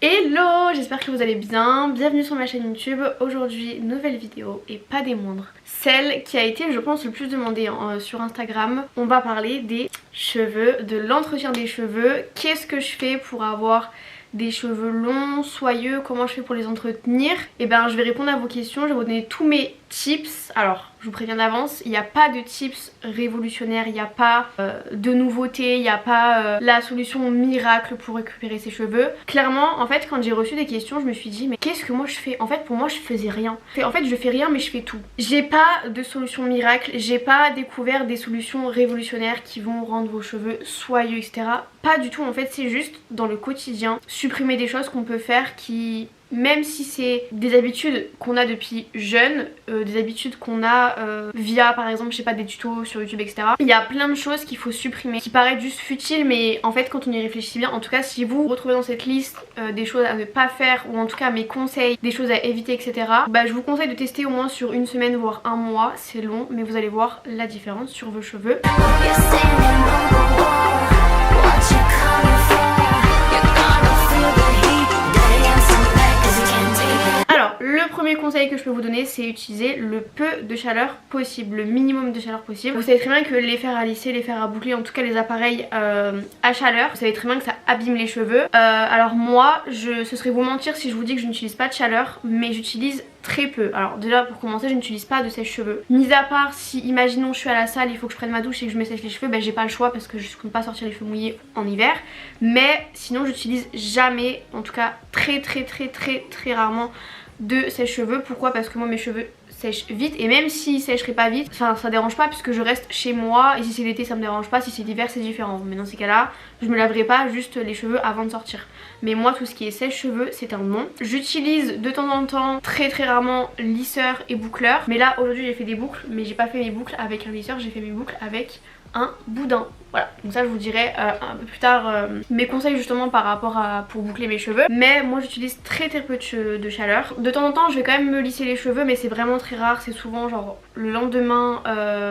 Hello, j'espère que vous allez bien, bienvenue sur ma chaîne YouTube. Aujourd'hui, nouvelle vidéo et pas des moindres, celle qui a été je pense le plus demandée sur Instagram. On va parler des cheveux, de l'entretien des cheveux. Qu'est-ce que je fais pour avoir des cheveux longs, soyeux, comment je fais pour les entretenir? Et ben je vais répondre à vos questions, je vais vous donner tous mes tips. Alors je vous préviens d'avance, il n'y a pas de tips révolutionnaires, il n'y a pas de nouveautés, il n'y a pas la solution miracle pour récupérer ses cheveux. Clairement en fait quand j'ai reçu des questions je me suis dit mais qu'est-ce que moi je fais? En fait pour moi je faisais rien. En fait je fais rien mais je fais tout. J'ai pas de solution miracle, j'ai pas découvert des solutions révolutionnaires qui vont rendre vos cheveux soyeux etc. Pas du tout en fait, c'est juste dans le quotidien supprimer des choses qu'on peut faire qui... Même si c'est des habitudes qu'on a depuis jeune, des habitudes qu'on a via par exemple je sais pas des tutos sur YouTube etc. Il y a plein de choses qu'il faut supprimer qui paraissent juste futiles mais en fait quand on y réfléchit bien, en tout cas si vous vous retrouvez dans cette liste des choses à ne pas faire ou en tout cas mes conseils, des choses à éviter etc. Bah je vous conseille de tester au moins sur une semaine voire un mois, c'est long mais vous allez voir la différence sur vos cheveux. Le premier conseil que je peux vous donner c'est utiliser le peu de chaleur possible, le minimum de chaleur possible. Vous savez très bien que les fers à lisser, les fers à boucler, en tout cas les appareils à chaleur, vous savez très bien que ça abîme les cheveux. Alors moi, ce serait vous mentir si je vous dis que je n'utilise pas de chaleur, mais j'utilise très peu. Alors déjà pour commencer je n'utilise pas de sèche-cheveux. Mis à part si imaginons je suis à la salle, il faut que je prenne ma douche et que je me sèche les cheveux, ben j'ai pas le choix parce que je ne peux pas sortir les cheveux mouillés en hiver. Mais sinon j'utilise jamais, en tout cas très rarement de sèche-cheveux. Pourquoi? Parce que moi mes cheveux sèchent vite et même s'ils sécheraient pas vite, enfin ça dérange pas puisque je reste chez moi et si c'est l'été ça me dérange pas, si c'est l'hiver c'est différent. Mais dans ces cas là je me laverai pas juste les cheveux avant de sortir. Mais moi tout ce qui est sèche-cheveux c'est un non. J'utilise de temps en temps très rarement lisseur et boucleur. Mais là aujourd'hui j'ai fait des boucles mais j'ai pas fait mes boucles avec un lisseur, j'ai fait mes boucles avec un boudin. Voilà, donc ça je vous dirai un peu plus tard mes conseils justement par rapport à pour boucler mes cheveux. Mais moi j'utilise très peu de chaleur. De temps en temps je vais quand même me lisser les cheveux mais c'est vraiment très rare, c'est souvent genre le lendemain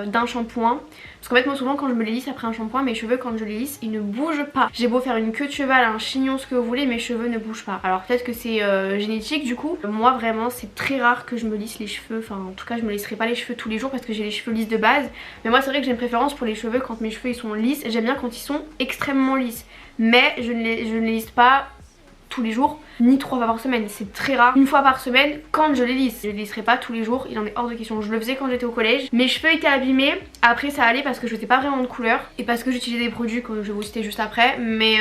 d'un shampoing. Parce qu'en fait moi souvent quand je me les lisse après un shampoing, mes cheveux quand je les lisse ils ne bougent pas. J'ai beau faire une queue de cheval, un chignon, ce que vous voulez, mes cheveux ne bougent pas. Alors peut-être que c'est génétique du coup. Moi vraiment c'est très rare que je me lisse les cheveux, enfin en tout cas je me lisserai pas les cheveux tous les jours parce que j'ai les cheveux lisses de base. Mais moi c'est vrai que j'ai une préférence pour les cheveux quand mes cheveux ils sont lisses. J'aime bien quand ils sont extrêmement lisses. Mais je ne les lisse pas tous les jours ni 3 fois par semaine, c'est très rare. Une fois par semaine quand je les lisse. Je les lisserai pas tous les jours, il en est hors de question. Je le faisais quand j'étais au collège. Mes cheveux étaient abîmés, après ça allait parce que je faisais pas vraiment de couleur et parce que j'utilisais des produits que je vais vous citer juste après. Mais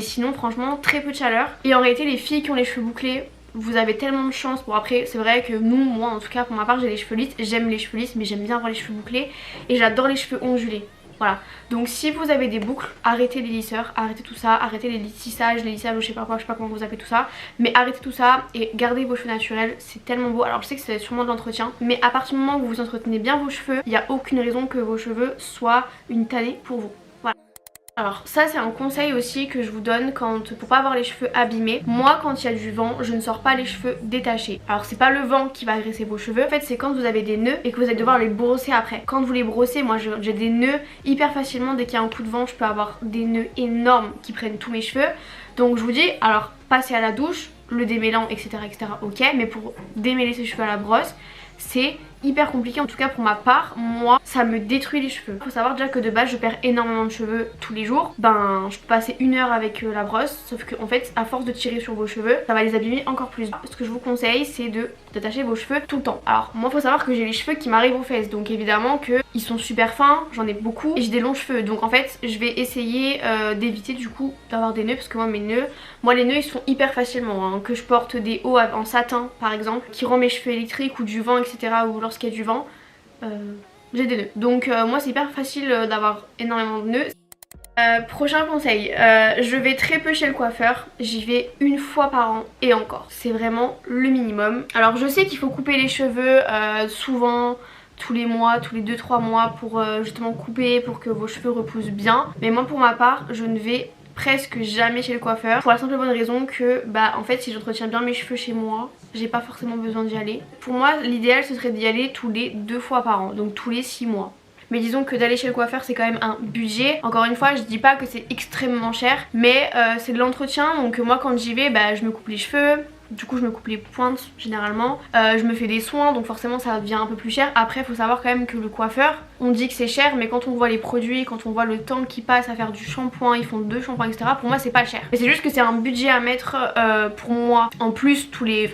sinon franchement très peu de chaleur. Et en réalité les filles qui ont les cheveux bouclés, vous avez tellement de chance. Bon après c'est vrai que moi en tout cas pour ma part j'ai les cheveux lisses, j'aime les cheveux lisses mais j'aime bien avoir les cheveux bouclés et j'adore les cheveux ondulés. Voilà, donc si vous avez des boucles, arrêtez les lisseurs, arrêtez tout ça, arrêtez les lissages ou je sais pas quoi, je sais pas comment vous appelez tout ça. Mais arrêtez tout ça et gardez vos cheveux naturels, c'est tellement beau. Alors je sais que c'est sûrement de l'entretien, mais à partir du moment où vous entretenez bien vos cheveux, il n'y a aucune raison que vos cheveux soient une tannée pour vous. Voilà. Alors ça c'est un conseil aussi que je vous donne pour pas avoir les cheveux abîmés. Moi quand il y a du vent je ne sors pas les cheveux détachés. Alors c'est pas le vent qui va agresser vos cheveux, en fait c'est quand vous avez des nœuds et que vous allez devoir les brosser après. Quand vous les brossez, moi j'ai des nœuds hyper facilement, dès qu'il y a un coup de vent je peux avoir des nœuds énormes qui prennent tous mes cheveux. Donc je vous dis, alors passez à la douche, le démêlant etc ok, mais pour démêler ses cheveux à la brosse c'est hyper compliqué, en tout cas pour ma part. Moi ça me détruit les cheveux. Faut savoir déjà que de base je perds énormément de cheveux tous les jours. Ben je peux passer 1 heure avec la brosse, sauf que en fait à force de tirer sur vos cheveux ça va les abîmer encore plus. Ce que je vous conseille c'est d'attacher vos cheveux tout le temps. Alors moi faut savoir que j'ai les cheveux qui m'arrivent aux fesses, donc évidemment que ils sont super fins, j'en ai beaucoup et j'ai des longs cheveux, donc en fait je vais essayer d'éviter du coup d'avoir des nœuds parce que moi les nœuds ils sont hyper facilement hein. Que je porte des hauts en satin par exemple qui rend mes cheveux électriques ou du vent etc ou lorsqu'il y a du vent j'ai des nœuds, donc moi c'est hyper facile d'avoir énormément de nœuds. Prochain conseil, je vais très peu chez le coiffeur, j'y vais 1 fois par an et encore, c'est vraiment le minimum. Alors je sais qu'il faut couper les cheveux souvent, tous les mois, tous les 2-3 mois pour justement couper, pour que vos cheveux repoussent bien. Mais moi pour ma part, je ne vais presque jamais chez le coiffeur pour la simple et bonne raison que bah en fait si j'entretiens bien mes cheveux chez moi, j'ai pas forcément besoin d'y aller. Pour moi l'idéal ce serait d'y aller tous les 2 fois par an, donc tous les 6 mois. mais disons que d'aller chez le coiffeur c'est quand même un budget. Encore une fois je dis pas que c'est extrêmement cher, mais c'est de l'entretien, donc moi quand j'y vais bah, je me coupe les cheveux. Du coup je me coupe les pointes généralement, je me fais des soins donc forcément ça devient un peu plus cher. Après faut savoir quand même que le coiffeur, on dit que c'est cher mais quand on voit les produits, quand on voit le temps qu'ils passent à faire du shampoing, ils font 2 shampoings etc, pour moi c'est pas cher. Mais c'est juste que c'est un budget à mettre pour moi en plus tous les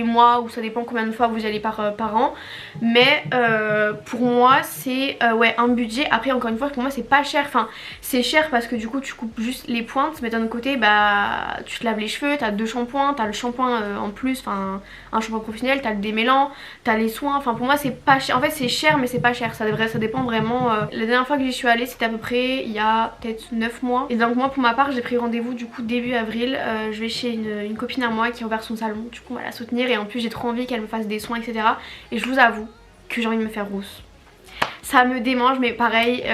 mois, ou ça dépend combien de fois vous y allez par an. Mais pour moi c'est ouais un budget. Après encore une fois pour moi c'est pas cher, enfin c'est cher parce que du coup tu coupes juste les pointes, mais d'un autre côté bah tu te laves les cheveux, t'as 2 shampoings, t'as le shampoing en plus, enfin un shampoing professionnel, t'as le démêlant, t'as les soins, enfin pour moi c'est pas cher. En fait c'est cher mais c'est pas cher, ça dépend vraiment. La dernière fois que j'y suis allée c'était à peu près il y a peut-être 9 mois, et donc moi pour ma part j'ai pris rendez-vous du coup début avril. Je vais chez une copine à moi qui a ouvert son salon, du coup on va la soutenir et en plus j'ai trop envie qu'elle me fasse des soins etc. Et je vous avoue que j'ai envie de me faire rousse. Ça me démange, mais pareil,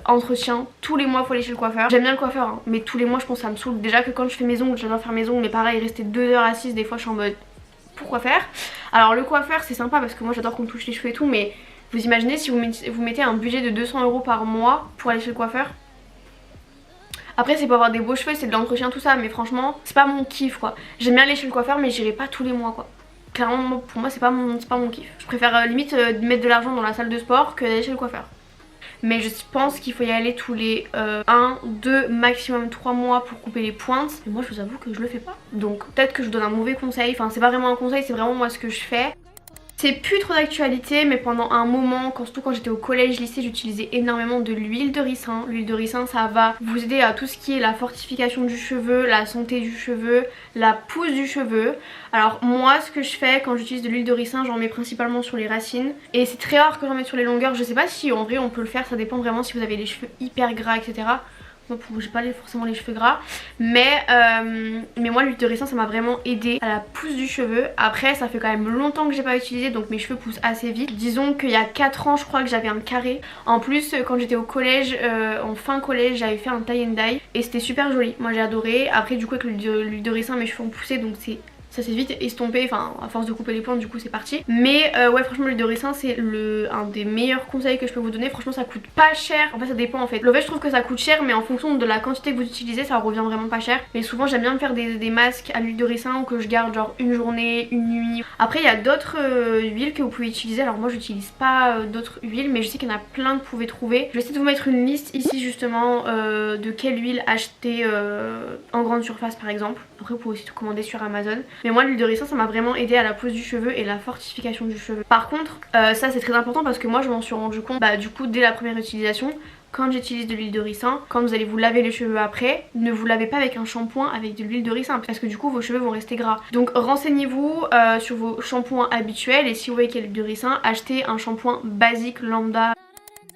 entretien, tous les mois faut aller chez le coiffeur. J'aime bien le coiffeur hein, mais tous les mois je pense que ça me saoule. Déjà que quand je fais mes ongles, j'adore faire mes ongles, mais pareil rester 2 heures assise, des fois je suis en mode pourquoi faire. Alors le coiffeur c'est sympa parce que moi j'adore qu'on me touche les cheveux et tout, mais vous imaginez si vous mettez un budget de 200 € par mois pour aller chez le coiffeur. Après c'est pour avoir des beaux cheveux, c'est de l'entretien tout ça, mais franchement c'est pas mon kiff quoi. J'aime bien aller chez le coiffeur mais j'irai pas tous les mois quoi. Clairement pour moi c'est pas mon kiff. Je préfère limite mettre de l'argent dans la salle de sport que d'aller chez le coiffeur. Mais je pense qu'il faut y aller tous les 1, 2, maximum 3 mois pour couper les pointes. Et moi je vous avoue que je le fais pas. Donc peut-être que je vous donne un mauvais conseil, enfin c'est pas vraiment un conseil, c'est vraiment moi ce que je fais. C'est plus trop d'actualité, mais pendant un moment, surtout quand j'étais au collège, lycée, j'utilisais énormément de l'huile de ricin. L'huile de ricin ça va vous aider à tout ce qui est la fortification du cheveu, la santé du cheveu, la pousse du cheveu. Alors moi ce que je fais quand j'utilise de l'huile de ricin, j'en mets principalement sur les racines. Et c'est très rare que j'en mette sur les longueurs, je sais pas si en vrai on peut le faire, ça dépend vraiment si vous avez les cheveux hyper gras etc. Moi j'ai pas forcément les cheveux gras, mais moi l'huile de ricin ça m'a vraiment aidé à la pousse du cheveu. Après ça fait quand même longtemps que j'ai pas utilisé donc mes cheveux poussent assez vite. Disons qu'il y a 4 ans je crois que j'avais un carré. En plus quand j'étais au collège, en fin collège, j'avais fait un tie and dye et c'était super joli, moi j'ai adoré. Après du coup avec l'huile de ricin mes cheveux ont poussé donc ça s'est vite estompé, enfin à force de couper les pointes du coup c'est parti. Mais ouais franchement l'huile de ricin c'est un des meilleurs conseils que je peux vous donner. Franchement ça coûte pas cher, en fait ça dépend en fait. Le fait je trouve que ça coûte cher mais en fonction de la quantité que vous utilisez ça revient vraiment pas cher. Mais souvent j'aime bien me faire des masques à l'huile de ricin que je garde genre une journée, une nuit. Après il y a d'autres huiles que vous pouvez utiliser. Alors moi j'utilise pas d'autres huiles mais je sais qu'il y en a plein que vous pouvez trouver. Je vais essayer de vous mettre une liste ici justement de quelle huile acheter en grande surface par exemple. Après vous pouvez aussi tout commander sur Amazon. Mais moi l'huile de ricin ça m'a vraiment aidé à la pose du cheveu et la fortification du cheveu. Par contre ça c'est très important parce que moi je m'en suis rendu compte du coup dès la première utilisation. Quand j'utilise de l'huile de ricin, quand vous allez vous laver les cheveux après, ne vous lavez pas avec un shampoing avec de l'huile de ricin parce que du coup vos cheveux vont rester gras. Donc renseignez-vous sur vos shampoings habituels et si vous voyez qu'il y a de l'huile de ricin, achetez un shampoing basique lambda.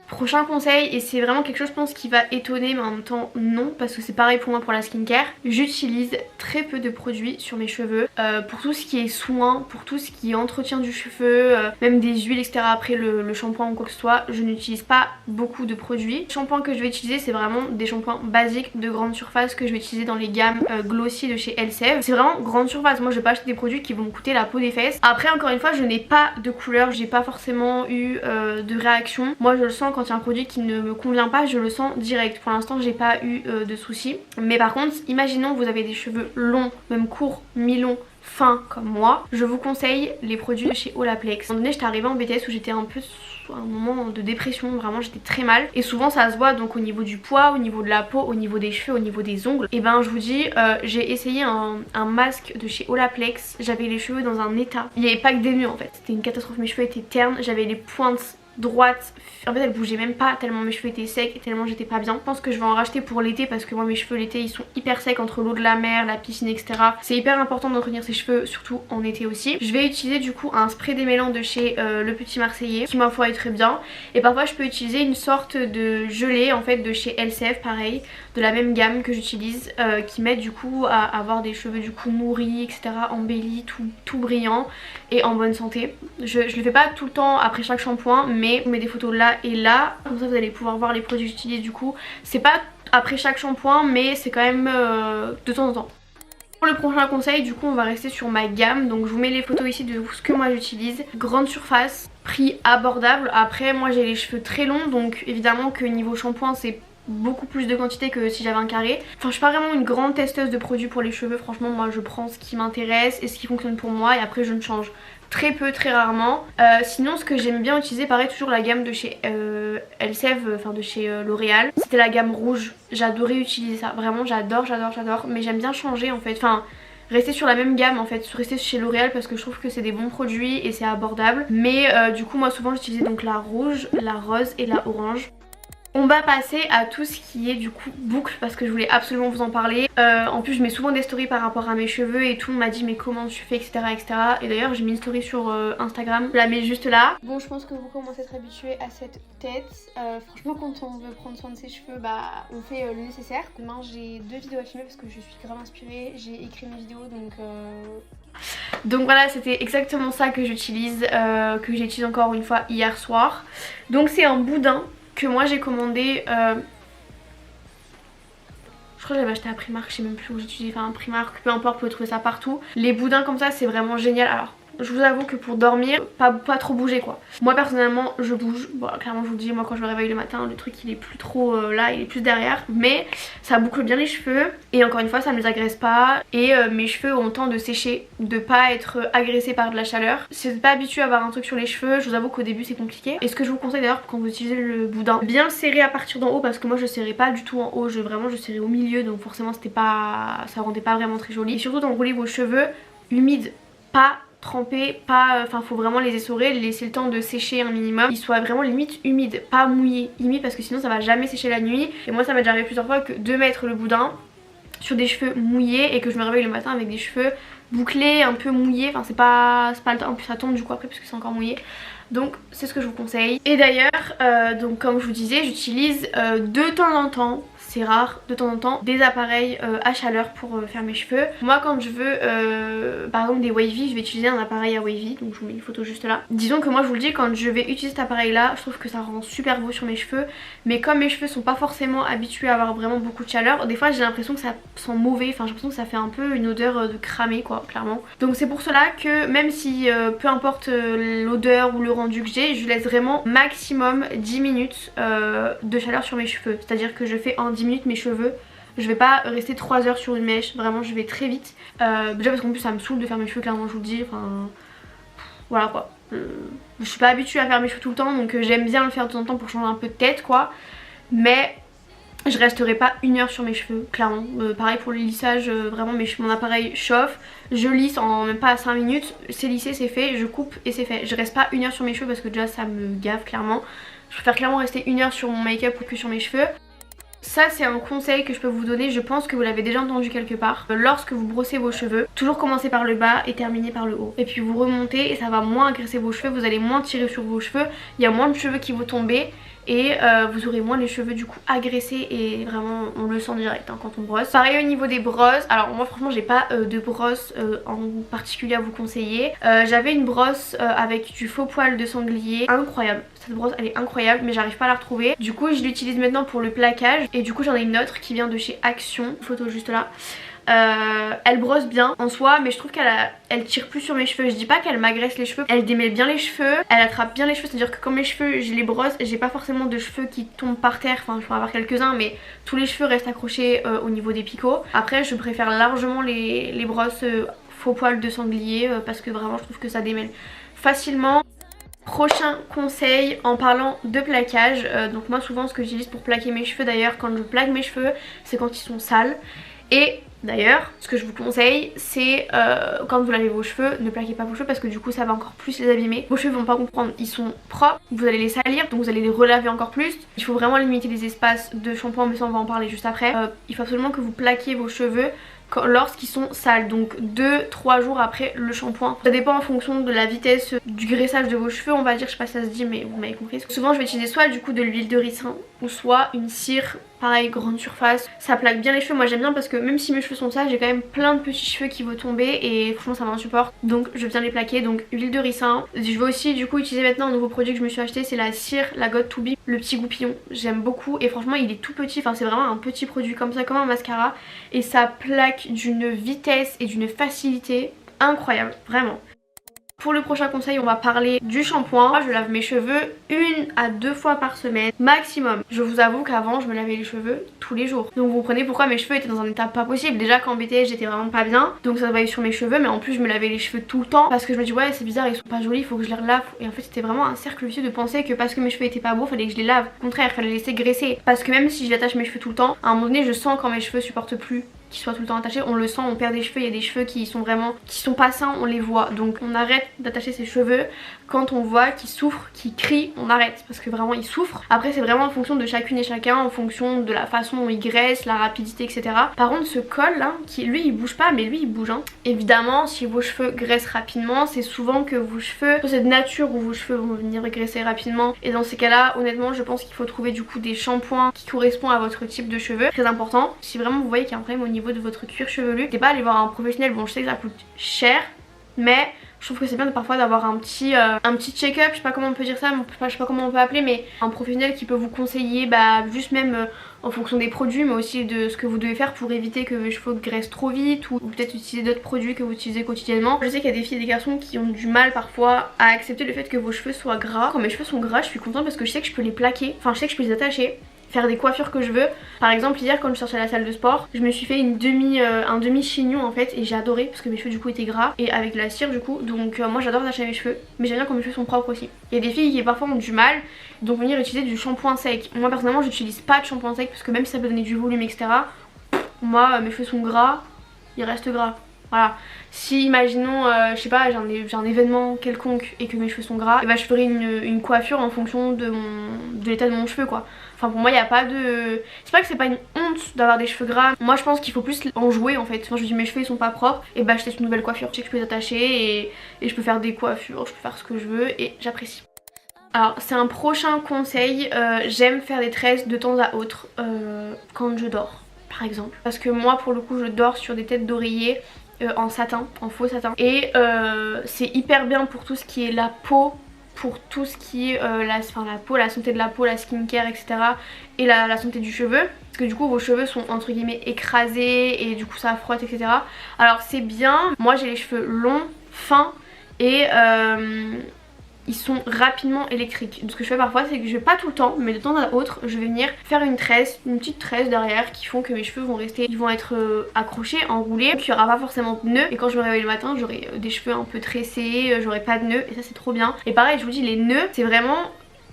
Prochain conseil, et c'est vraiment quelque chose je pense qui va étonner mais en même temps non parce que c'est pareil pour moi pour la skincare, j'utilise très peu de produits sur mes cheveux pour tout ce qui est soin, pour tout ce qui est entretien du cheveu, même des huiles etc. Après le shampoing ou quoi que ce soit, je n'utilise pas beaucoup de produits. Le shampoing que je vais utiliser c'est vraiment des shampoings basiques de grande surface que je vais utiliser dans les gammes Glossy de chez Elseve. C'est vraiment grande surface, moi je vais pas acheter des produits qui vont me coûter la peau des fesses. Après encore une fois je n'ai pas de couleur, j'ai pas forcément eu de réaction. Moi je le sens quand il y a un produit qui ne me convient pas, je le sens direct. Pour l'instant j'ai pas eu de soucis. Mais par contre imaginons que vous avez des cheveux longs, même courts, mi-longs, fins comme moi, je vous conseille les produits de chez Olaplex. À un moment donné j'étais arrivée en BTS où j'étais un peu à un moment de dépression, vraiment j'étais très mal et souvent ça se voit donc au niveau du poids, au niveau de la peau, au niveau des cheveux, au niveau des ongles. Et ben je vous dis j'ai essayé un masque de chez Olaplex, j'avais les cheveux dans un état, il n'y avait pas que des nœuds en fait, c'était une catastrophe, mes cheveux étaient ternes, j'avais les pointes droite, en fait elle bougeait même pas tellement mes cheveux étaient secs et tellement j'étais pas bien. Je pense que je vais en racheter pour l'été parce que moi mes cheveux l'été ils sont hyper secs entre l'eau de la mer, la piscine etc. C'est hyper important d'entretenir ses cheveux surtout en été aussi. Je vais utiliser du coup un spray démêlant de chez Le Petit Marseillais qui ma foi est très bien et parfois je peux utiliser une sorte de gelée en fait de chez Elseve pareil, de la même gamme que j'utilise qui m'aide du coup à avoir des cheveux du coup nourris etc, embellis, tout brillant et en bonne santé. Je le fais pas tout le temps après chaque shampoing mais je vous mets des photos là et là, comme ça vous allez pouvoir voir les produits que j'utilise du coup. C'est pas après chaque shampoing mais c'est quand même de temps en temps. Pour le prochain conseil, du coup on va rester sur ma gamme, donc je vous mets les photos ici de ce que moi j'utilise. Grande surface, prix abordable. Après moi j'ai les cheveux très longs, donc évidemment que niveau shampoing c'est beaucoup plus de quantité que si j'avais un carré. Enfin je suis pas vraiment une grande testeuse de produits pour les cheveux, franchement moi je prends ce qui m'intéresse et ce qui fonctionne pour moi et après je ne change très peu, très rarement. Sinon ce que j'aime bien utiliser, pareil toujours la gamme de chez Elseve, enfin de chez L'Oréal. C'était la gamme rouge, j'adorais utiliser ça, vraiment j'adore, mais j'aime bien changer en fait, enfin rester sur la même gamme en fait, rester chez L'Oréal parce que je trouve que c'est des bons produits et c'est abordable. Mais du coup moi souvent j'utilisais donc la rouge, la rose et la orange. On va passer à tout ce qui est du coup boucles parce que je voulais absolument vous en parler. En plus je mets souvent des stories par rapport à mes cheveux et tout le monde m'a dit mais comment tu fais etc. Et d'ailleurs j'ai mis une story sur Instagram, je la mets juste là. Bon je pense que vous commencez à être habitués à cette tête. Franchement quand on veut prendre soin de ses cheveux bah on fait le nécessaire. Demain j'ai 2 vidéos à filmer parce que je suis grave inspirée, j'ai écrit mes vidéos donc voilà c'était exactement ça que j'utilise, que j'ai utilisé encore une fois hier soir. Donc c'est un boudin que moi j'ai commandé, je crois que j'avais acheté à Primark, je sais même plus où j'ai utilisé, enfin un Primark, peu importe, vous pouvez trouver ça partout. Les boudins comme ça c'est vraiment génial. Alors je vous avoue que pour dormir, pas trop bouger quoi. Moi personnellement je bouge, bon clairement je vous le dis, moi quand je me réveille le matin le truc il est plus trop là, il est plus derrière. Mais ça boucle bien les cheveux et encore une fois ça ne les agresse pas. Et mes cheveux ont le temps de sécher, de pas être agressés par de la chaleur. Si vous n'êtes pas habitué à avoir un truc sur les cheveux, je vous avoue qu'au début c'est compliqué. Et ce que je vous conseille d'ailleurs quand vous utilisez le boudin, bien le serrer à partir d'en haut parce que moi je serrais pas du tout en haut, vraiment je serrais au milieu donc forcément c'était pas, ça rendait pas vraiment très joli. Et surtout d'enrouler vos cheveux humides, pas trempés, pas, enfin faut vraiment les essorer, laisser le temps de sécher un minimum, ils soient vraiment limite humides, pas mouillés, humides parce que sinon ça va jamais sécher la nuit. Et moi ça m'est déjà arrivé plusieurs fois que de mettre le boudin sur des cheveux mouillés et que je me réveille le matin avec des cheveux bouclés, un peu mouillés, enfin c'est pas le temps, en plus ça tombe du coup après parce que c'est encore mouillé. Donc c'est ce que je vous conseille. Et d'ailleurs, donc comme je vous disais, j'utilise de temps en temps, c'est rare, de temps en temps, des appareils à chaleur pour faire mes cheveux. Moi quand je veux par exemple des wavy, je vais utiliser un appareil à wavy, donc je vous mets une photo juste là. Disons que moi je vous le dis, quand je vais utiliser cet appareil là, je trouve que ça rend super beau sur mes cheveux. Mais comme mes cheveux sont pas forcément habitués à avoir vraiment beaucoup de chaleur, des fois j'ai l'impression que ça sent mauvais, enfin j'ai l'impression que ça fait un peu une odeur de cramé quoi, clairement. Donc c'est pour cela que même si peu importe l'odeur ou le rendu que j'ai, je laisse vraiment maximum 10 minutes de chaleur sur mes cheveux. C'est à dire que je fais en 10 minutes mes cheveux. Je vais pas rester 3 heures sur une mèche, vraiment je vais très vite. Déjà parce qu'en plus ça me saoule de faire mes cheveux, clairement je vous le dis, enfin voilà quoi. Je suis pas habituée à faire mes cheveux tout le temps donc j'aime bien le faire de temps en temps pour changer un peu de tête quoi. Mais je resterai pas 1 heure sur mes cheveux, clairement. Pareil pour le lissage, vraiment mon appareil chauffe, je lisse en même pas 5 minutes, c'est lissé, c'est fait, je coupe et c'est fait. Je reste pas 1 heure sur mes cheveux parce que déjà ça me gave clairement. Je préfère clairement rester 1 heure sur mon make-up que sur mes cheveux. Ça c'est un conseil que je peux vous donner, je pense que vous l'avez déjà entendu quelque part. Lorsque vous brossez vos cheveux, toujours commencer par le bas et terminer par le haut. Et puis vous remontez et ça va moins agresser vos cheveux, vous allez moins tirer sur vos cheveux, il y a moins de cheveux qui vont tomber. Et vous aurez moins les cheveux du coup agressés et vraiment on le sent direct hein, quand on brosse. Pareil au niveau des brosses, alors moi franchement j'ai pas de brosse en particulier à vous conseiller. J'avais une brosse avec du faux poil de sanglier, incroyable. Cette brosse elle est incroyable mais j'arrive pas à la retrouver. Du coup je l'utilise maintenant pour le plaquage et du coup j'en ai une autre qui vient de chez Action, photo juste là. Elle brosse bien en soi mais je trouve qu'elle tire plus sur mes cheveux. Je dis pas qu'elle m'agresse les cheveux, elle démêle bien les cheveux, elle attrape bien les cheveux, c'est à dire que comme mes cheveux je les brosse, j'ai pas forcément de cheveux qui tombent par terre, enfin je peux en avoir quelques uns mais tous les cheveux restent accrochés au niveau des picots. Après je préfère largement les brosses faux poils de sanglier parce que vraiment je trouve que ça démêle facilement. Prochain conseil en parlant de plaquage, donc moi souvent ce que j'utilise pour plaquer mes cheveux d'ailleurs quand je plaque mes cheveux c'est quand ils sont sales. Et d'ailleurs, ce que je vous conseille, c'est quand vous lavez vos cheveux, ne plaquez pas vos cheveux parce que du coup ça va encore plus les abîmer. Vos cheveux vont pas comprendre, ils sont propres, vous allez les salir donc vous allez les relaver encore plus. Il faut vraiment limiter les espaces de shampoing mais ça on va en parler juste après. Il faut absolument que vous plaquiez vos cheveux lorsqu'ils sont sales, donc 2-3 jours après le shampoing. Ça dépend en fonction de la vitesse du graissage de vos cheveux on va dire, je sais pas si ça se dit mais vous m'avez compris. Souvent je vais utiliser soit du coup de l'huile de ricin ou soit une cire pareil grande surface, ça plaque bien les cheveux. Moi j'aime bien parce que même si mes cheveux sont sales, j'ai quand même plein de petits cheveux qui vont tomber et franchement ça m'insupporte, donc je viens les plaquer. Donc huile de ricin. Je vais aussi du coup utiliser maintenant un nouveau produit que je me suis acheté, c'est la cire, la God To Be, le petit goupillon. J'aime beaucoup et franchement il est tout petit, enfin c'est vraiment un petit produit comme ça, comme un mascara, et ça plaque d'une vitesse et d'une facilité incroyable, vraiment. Pour le prochain conseil, on va parler du shampoing. Moi, je lave mes cheveux 1 à 2 fois par semaine maximum. Je vous avoue qu'avant je me lavais les cheveux tous les jours. Donc vous comprenez pourquoi mes cheveux étaient dans un état pas possible. Déjà qu'en BTS j'étais vraiment pas bien, donc ça se voyait sur mes cheveux, mais en plus je me lavais les cheveux tout le temps parce que je me dis ouais c'est bizarre, ils sont pas jolis, il faut que je les relave. Et en fait c'était vraiment un cercle vicieux de penser que parce que mes cheveux étaient pas beaux fallait que je les lave. Au contraire, fallait les laisser graisser. Parce que même si j'attache mes cheveux tout le temps, à un moment donné je sens quand mes cheveux supportent plus qui soient tout le temps attachés, on le sent, on perd des cheveux, il y a des cheveux qui sont pas sains, on les voit. Donc on arrête d'attacher ses cheveux quand on voit qu'ils souffrent, qu'ils crient, on arrête parce que vraiment ils souffrent. Après c'est vraiment en fonction de chacune et chacun, en fonction de la façon dont ils graissent, la rapidité, etc. Par contre ce col là, qui lui il bouge pas mais lui il bouge hein. Évidemment si vos cheveux graissent rapidement, c'est souvent que vos cheveux, c'est de nature où vos cheveux vont venir graisser rapidement, et dans ces cas là honnêtement je pense qu'il faut trouver du coup des shampoings qui correspondent à votre type de cheveux. Très important, si vraiment vous voyez qu'il y a un problème au niveau de votre cuir chevelu, n'hésitez pas à aller voir un professionnel. Bon je sais que ça coûte cher mais je trouve que c'est bien parfois d'avoir un petit check-up, je sais pas comment on peut dire ça, je sais pas comment on peut appeler, mais un professionnel qui peut vous conseiller juste même en fonction des produits mais aussi de ce que vous devez faire pour éviter que vos cheveux graissent trop vite, ou peut-être utiliser d'autres produits que vous utilisez quotidiennement. Je sais qu'il y a des filles et des garçons qui ont du mal parfois à accepter le fait que vos cheveux soient gras. Quand mes cheveux sont gras je suis contente parce que je sais que je peux les plaquer, enfin je sais que je peux les attacher, faire des coiffures que je veux. Par exemple hier quand je sortais à la salle de sport, je me suis fait un demi chignon en fait, et j'ai adoré parce que mes cheveux du coup étaient gras et avec de la cire du coup, donc moi j'adore attacher mes cheveux, mais j'aime bien quand mes cheveux sont propres aussi. Il y a des filles qui parfois ont du mal, donc venir utiliser du shampoing sec. Moi personnellement j'utilise pas de shampoing sec parce que même si ça peut donner du volume etc, moi mes cheveux sont gras, ils restent gras. Voilà, si imaginons, je sais pas, j'ai un événement quelconque et que mes cheveux sont gras, et bah je ferai une coiffure en fonction de l'état de mon cheveu quoi. Enfin pour moi il n'y a pas de... C'est pas que c'est pas une honte d'avoir des cheveux gras, moi je pense qu'il faut plus en jouer en fait. Moi je me dis mes cheveux ils sont pas propres, et bah je teste une nouvelle coiffure. Je sais que je peux les attacher et je peux faire des coiffures, je peux faire ce que je veux et j'apprécie. Alors c'est un prochain conseil, j'aime faire des tresses de temps à autre quand je dors par exemple. Parce que moi pour le coup je dors sur des têtes d'oreiller en satin, en faux satin. Et c'est hyper bien pour tout ce qui est la peau, pour tout ce qui est la peau, la santé de la peau, la skincare etc. Et la santé du cheveu. Parce que du coup vos cheveux sont entre guillemets écrasés et du coup ça frotte etc. Alors c'est bien, moi j'ai les cheveux longs, fins et ils sont rapidement électriques. Donc ce que je fais parfois c'est que je vais pas tout le temps mais de temps à autre je vais venir faire une petite tresse derrière qui font que mes cheveux vont rester, ils vont être accrochés, enroulés, donc il n'y aura pas forcément de nœuds, et quand je me réveille le matin j'aurai des cheveux un peu tressés, j'aurai pas de nœuds et ça c'est trop bien. Et pareil je vous dis les nœuds c'est vraiment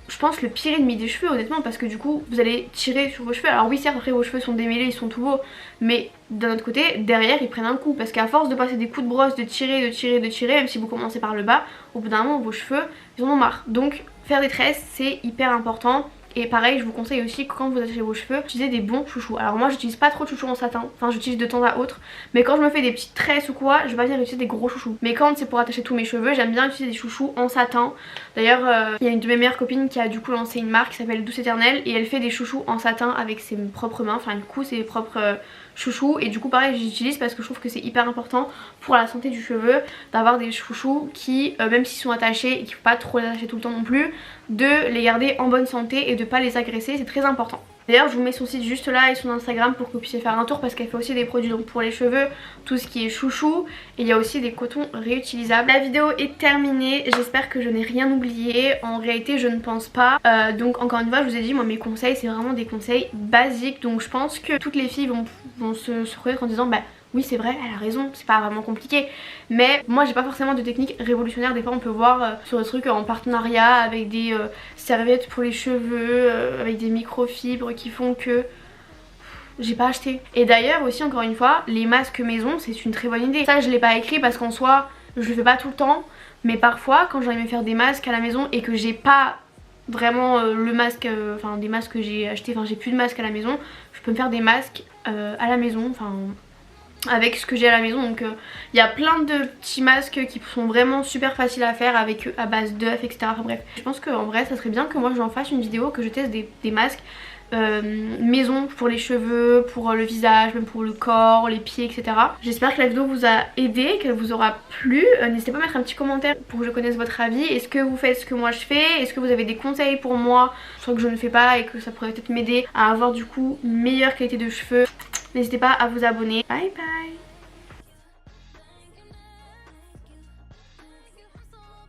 je pense le pire ennemi des cheveux honnêtement, parce que du coup vous allez tirer sur vos cheveux. Alors oui certes après vos cheveux sont démêlés, ils sont tout beaux, mais d'un autre côté derrière ils prennent un coup, parce qu'à force de passer des coups de brosse, de tirer, même si vous commencez par le bas, au bout d'un moment vos cheveux ils en ont marre. Donc faire des tresses c'est hyper important. Et pareil je vous conseille aussi quand vous attachez vos cheveux, utilisez des bons chouchous. Alors moi j'utilise pas trop de chouchous en satin, enfin j'utilise de temps à autre, mais quand je me fais des petites tresses ou quoi, je vais pas venir utiliser des gros chouchous. Mais quand c'est pour attacher tous mes cheveux, j'aime bien utiliser des chouchous en satin. D'ailleurs il y a une de mes meilleures copines qui a du coup lancé une marque qui s'appelle Douce Éternelle, et elle fait des chouchous en satin avec ses propres mains, enfin du coup ses propres chouchous, et du coup pareil j'utilise parce que je trouve que c'est hyper important pour la santé du cheveu d'avoir des chouchous qui même s'ils sont attachés et qu'il faut pas trop les attacher tout le temps non plus, de les garder en bonne santé et de pas les agresser, c'est très important. D'ailleurs je vous mets son site juste là et son Instagram pour que vous puissiez faire un tour, parce qu'elle fait aussi des produits donc pour les cheveux, tout ce qui est chouchou, et il y a aussi des cotons réutilisables. La vidéo est terminée, j'espère que je n'ai rien oublié, en réalité je ne pense pas. Donc encore une fois je vous ai dit, moi mes conseils c'est vraiment des conseils basiques, donc je pense que toutes les filles vont se reconnaître en disant bah oui c'est vrai, elle a raison, c'est pas vraiment compliqué. Mais moi j'ai pas forcément de technique révolutionnaire. Des fois on peut voir sur des trucs en partenariat avec des serviettes pour les cheveux, avec des microfibres qui font que j'ai pas acheté. Et d'ailleurs aussi encore une fois, les masques maison c'est une très bonne idée. Ça je l'ai pas écrit parce qu'en soi je le fais pas tout le temps, mais parfois quand j'aime faire des masques à la maison et que j'ai pas vraiment le masque, enfin des masques que j'ai acheté, enfin j'ai plus de masque à la maison, je peux me faire des masques à la maison, enfin avec ce que j'ai à la maison. Donc il y a plein de petits masques qui sont vraiment super faciles à faire à base d'œufs etc. Enfin bref, je pense qu'en vrai ça serait bien que moi j'en fasse une vidéo, que je teste des masques maison pour les cheveux, pour le visage, même pour le corps, les pieds, etc. J'espère que la vidéo vous a aidé, qu'elle vous aura plu. N'hésitez pas à mettre un petit commentaire pour que je connaisse votre avis. Est-ce que vous faites ce que moi je fais? Est-ce que vous avez des conseils pour moi, soit que je ne fais pas et que ça pourrait peut-être m'aider à avoir du coup une meilleure qualité de cheveux? N'hésitez pas à vous abonner. Bye bye.